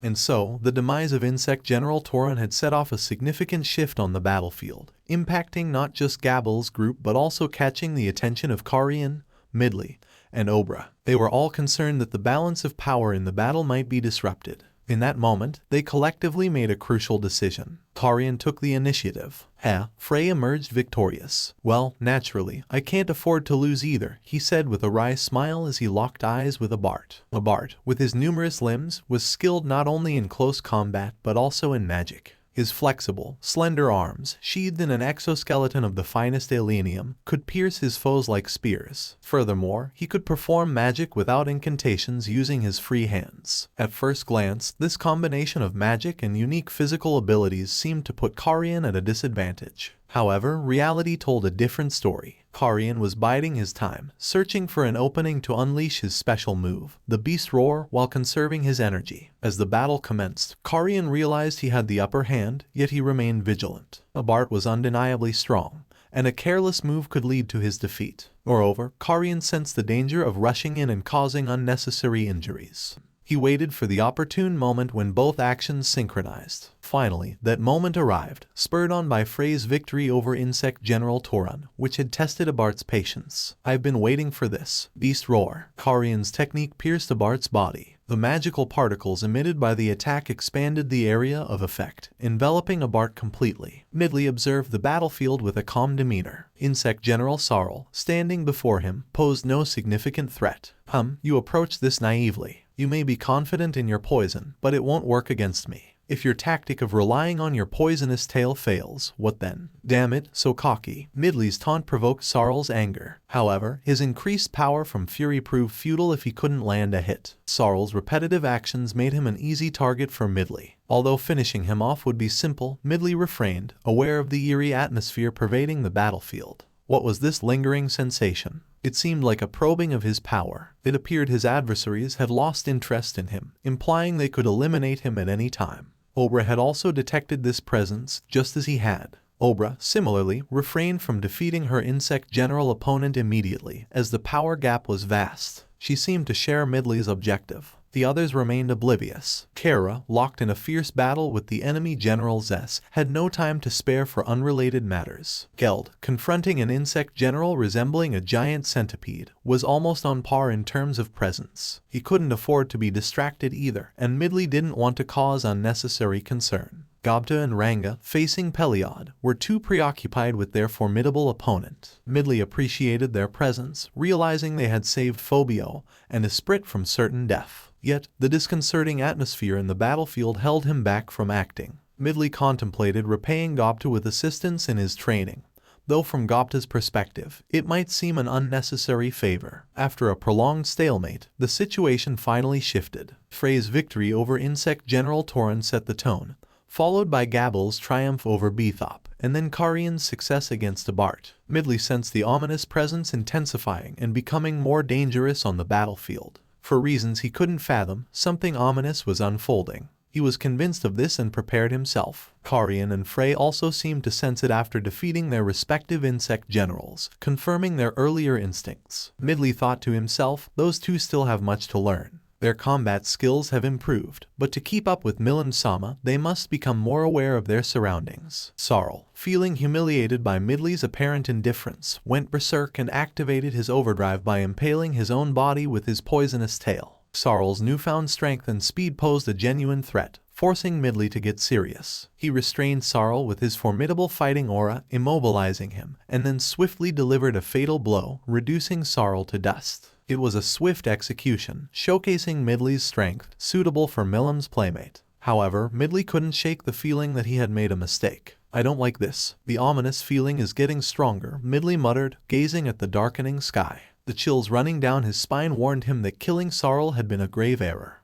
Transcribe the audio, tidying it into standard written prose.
And so, the demise of Insect General Torren had set off a significant shift on the battlefield, impacting not just Gabil's group but also catching the attention of Karion, Midley, and Obra. They were all concerned that the balance of power in the battle might be disrupted. In that moment, they collectively made a crucial decision. Karion took the initiative. Frey emerged victorious. Well, naturally, I can't afford to lose either, he said with a wry smile as he locked eyes with Aart. Aart, with his numerous limbs, was skilled not only in close combat but also in magic. His flexible, slender arms, sheathed in an exoskeleton of the finest alenium, could pierce his foes like spears. Furthermore, he could perform magic without incantations using his free hands. At first glance, this combination of magic and unique physical abilities seemed to put Karion at a disadvantage. However, reality told a different story. Karion was biding his time, searching for an opening to unleash his special move, the Beast Roar, while conserving his energy. As the battle commenced, Karion realized he had the upper hand, yet he remained vigilant. Aart was undeniably strong, and a careless move could lead to his defeat. Moreover, Karion sensed the danger of rushing in and causing unnecessary injuries. He waited for the opportune moment when both actions synchronized. Finally, that moment arrived, spurred on by Frey's victory over Insect General Torren, which had tested Aart's patience. I've been waiting for this. Beast Roar. Karion's technique pierced Aart's body. The magical particles emitted by the attack expanded the area of effect, enveloping Aart completely. Midley observed the battlefield with a calm demeanor. Insect General Sorl, standing before him, posed no significant threat. You approach this naively. You may be confident in your poison, but it won't work against me. If your tactic of relying on your poisonous tail fails, what then? Damn it, so cocky. Midley's taunt provoked Sorl's anger. However, his increased power from fury proved futile if he couldn't land a hit. Sorl's repetitive actions made him an easy target for Midley. Although finishing him off would be simple, Midley refrained, aware of the eerie atmosphere pervading the battlefield. What was this lingering sensation? It seemed like a probing of his power. It appeared his adversaries had lost interest in him, implying they could eliminate him at any time. Obra had also detected this presence, just as he had. Obra, similarly, refrained from defeating her Insect General opponent immediately, as the power gap was vast. She seemed to share Midley's objective. The others remained oblivious. Kara, locked in a fierce battle with the enemy General Zess, had no time to spare for unrelated matters. Geld, confronting an insect general resembling a giant centipede, was almost on par in terms of presence. He couldn't afford to be distracted either, and Midley didn't want to cause unnecessary concern. Gobta and Ranga, facing Peliod, were too preoccupied with their formidable opponent. Midley appreciated their presence, realizing they had saved Phobio and Esprit from certain death. Yet, the disconcerting atmosphere in the battlefield held him back from acting. Midley contemplated repaying Gobta with assistance in his training, though from Gobta's perspective, it might seem an unnecessary favor. After a prolonged stalemate, the situation finally shifted. Frey's victory over Insect General Torren set the tone, followed by Gabil's triumph over Bethop, and then Karion's success against Aart. Midley sensed the ominous presence intensifying and becoming more dangerous on the battlefield. For reasons he couldn't fathom, something ominous was unfolding. He was convinced of this and prepared himself. Karion and Frey also seemed to sense it after defeating their respective insect generals, confirming their earlier instincts. Midley thought to himself, those two still have much to learn. Their combat skills have improved, but to keep up with Milan Sama, they must become more aware of their surroundings. Sorl, feeling humiliated by Midley's apparent indifference, went berserk and activated his overdrive by impaling his own body with his poisonous tail. Sorl's newfound strength and speed posed a genuine threat, forcing Midley to get serious. He restrained Sorl with his formidable fighting aura, immobilizing him, and then swiftly delivered a fatal blow, reducing Sorl to dust. It was a swift execution, showcasing Midley's strength, suitable for Milan's playmate. However, Midley couldn't shake the feeling that he had made a mistake. I don't like this. The ominous feeling is getting stronger, Midley muttered, gazing at the darkening sky. The chills running down his spine warned him that killing Sorl had been a grave error.